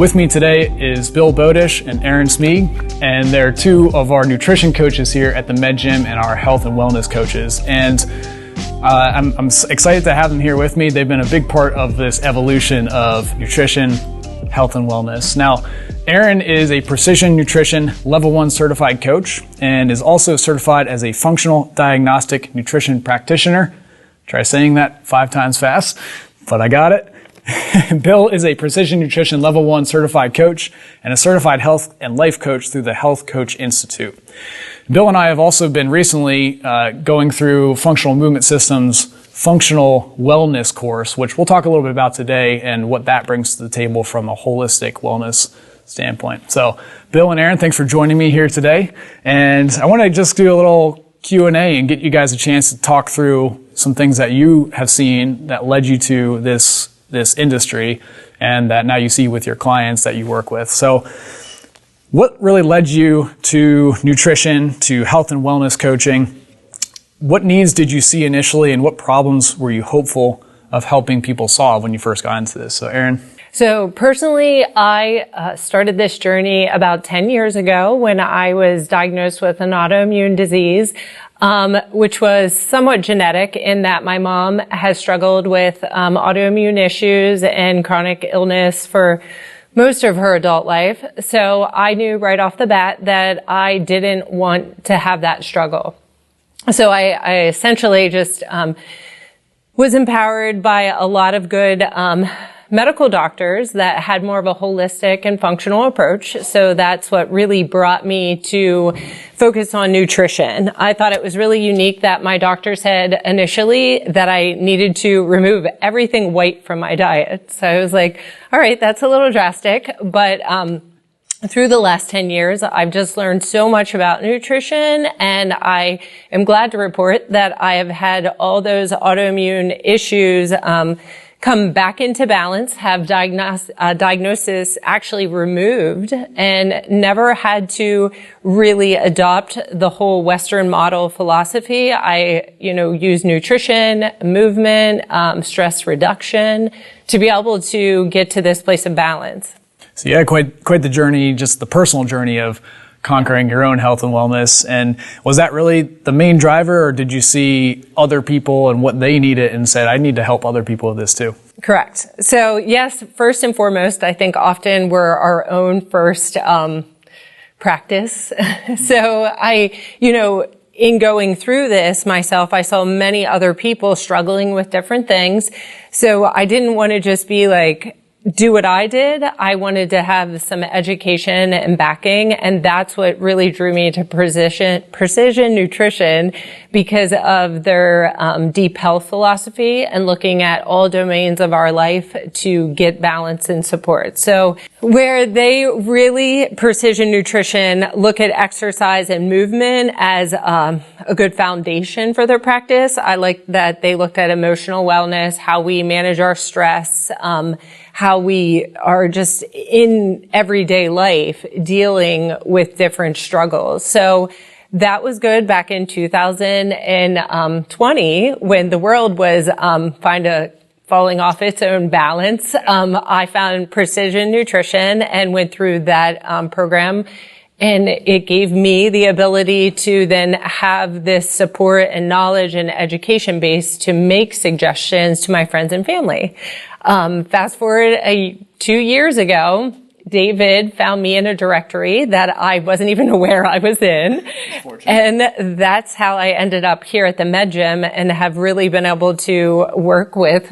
With me today is Bill Bodish and Aaron Smeeg, and they're two of our nutrition coaches here at the Med Gym and our health and wellness coaches. And I'm excited to have them here with me. They've been a big part of this evolution of nutrition, health, and wellness. Now, Aaron is a precision nutrition level 1 certified coach and is also certified as a functional diagnostic nutrition practitioner. Try saying that 5 times fast, but I got it. Bill is a precision nutrition level 1 certified coach and a certified health and life coach through the Health Coach Institute. Bill and I have also been recently going through Functional Movement Systems functional wellness course, which we'll talk a little bit about today and what that brings to the table from a holistic wellness standpoint. So Bill and Aaron, thanks for joining me here today. And I want to just do a little Q&A and get you guys a chance to talk through some things that you have seen that led you to this industry and that now you see with your clients that you work with. So what really led you to nutrition, to health and wellness coaching? What needs did you see initially and what problems were you hopeful of helping people solve when you first got into this? So Aaron? So personally, I started this journey about 10 years ago when I was diagnosed with an autoimmune disease, which was somewhat genetic in that my mom has struggled with autoimmune issues and chronic illness for most of her adult life. So I knew right off the bat that I didn't want to have that struggle. So I essentially just was empowered by a lot of good medical doctors that had more of a holistic and functional approach. So that's what really brought me to focus on nutrition. I thought it was really unique that my doctor said initially that I needed to remove everything white from my diet. So I was like, all right, that's a little drastic. But through the last 10 years, I've just learned so much about nutrition, and I am glad to report that I have had all those autoimmune issues come back into balance, have diagnosis actually removed, and never had to really adopt the whole Western model philosophy. I, use nutrition, movement, stress reduction to be able to get to this place of balance. So yeah, quite the journey, just the personal journey of conquering your own health and wellness. And was that really the main driver, or did you see other people and what they needed and said, I need to help other people with this too? Correct. So yes, first and foremost, I think often we're our own first practice. So in going through this myself, I saw many other people struggling with different things. So I didn't want to just be like, do what I did. I wanted to have some education and backing, and that's what really drew me to precision nutrition because of their deep health philosophy and looking at all domains of our life to get balance and support. So where they really, precision nutrition, look at exercise and movement as a good foundation for their practice. I like that they looked at emotional wellness, how we manage our stress, how we are just in everyday life dealing with different struggles. So that was good back in 2020 when the world was falling off its own balance. I found precision nutrition and went through that program. And it gave me the ability to then have this support and knowledge and education base to make suggestions to my friends and family. Fast forward 2 years ago, David found me in a directory that I wasn't even aware I was in. And that's how I ended up here at the Med Gym and have really been able to work with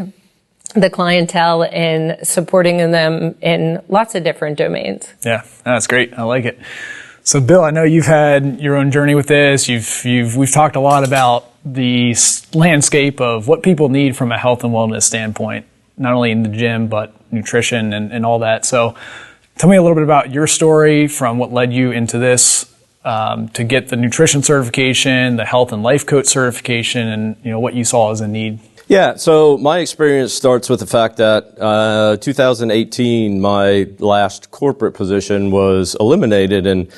the clientele in supporting them in lots of different domains. Yeah, that's great. I like it. So Bill, I know you've had your own journey with this. We've talked a lot about the landscape of what people need from a health and wellness standpoint, not only in the gym, but nutrition and all that. So tell me a little bit about your story from what led you into this, to get the nutrition certification, the health and life coach certification, and what you saw as a need. Yeah, so my experience starts with the fact that 2018, my last corporate position was eliminated and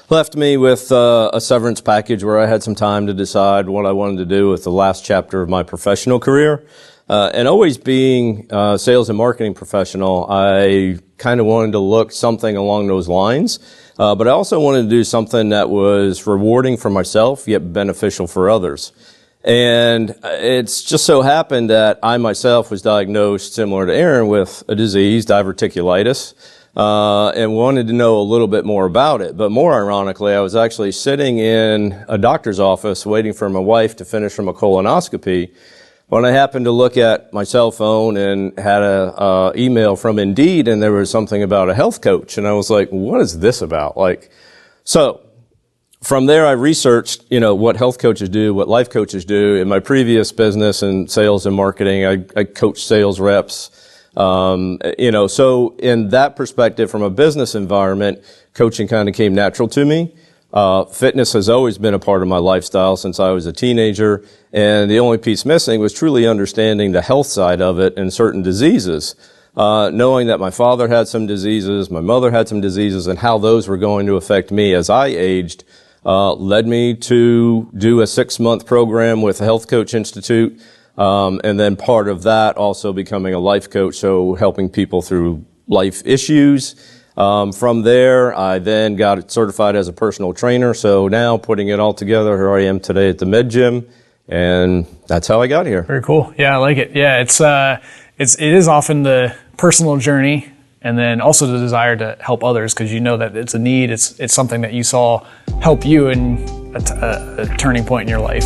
left me with a severance package where I had some time to decide what I wanted to do with the last chapter of my professional career. And always being a sales and marketing professional, I kind of wanted to look something along those lines. But I also wanted to do something that was rewarding for myself, yet beneficial for others. And it's just so happened that I myself was diagnosed, similar to Aaron, with a disease, diverticulitis, and wanted to know a little bit more about it. But more ironically, I was actually sitting in a doctor's office waiting for my wife to finish from a colonoscopy when I happened to look at my cell phone and had a email from Indeed, and there was something about a health coach. And I was like, what is this about? So from there, I researched, what health coaches do, what life coaches do. In my previous business in sales and marketing, I coached sales reps. So in that perspective, from a business environment, coaching kind of came natural to me. Fitness has always been a part of my lifestyle since I was a teenager, and the only piece missing was truly understanding the health side of it and certain diseases. Knowing that my father had some diseases, my mother had some diseases, and how those were going to affect me as I aged, led me to do a 6-month program with the Health Coach Institute, and then part of that also becoming a life coach, so helping people through life issues. From there, I then got certified as a personal trainer. So now, putting it all together, here I am today at the Med Gym, and that's how I got here. Very cool. Yeah, I like it. Yeah, it is often the personal journey, and then also the desire to help others, because you know that it's a need. It's something that you saw help you in a turning point in your life.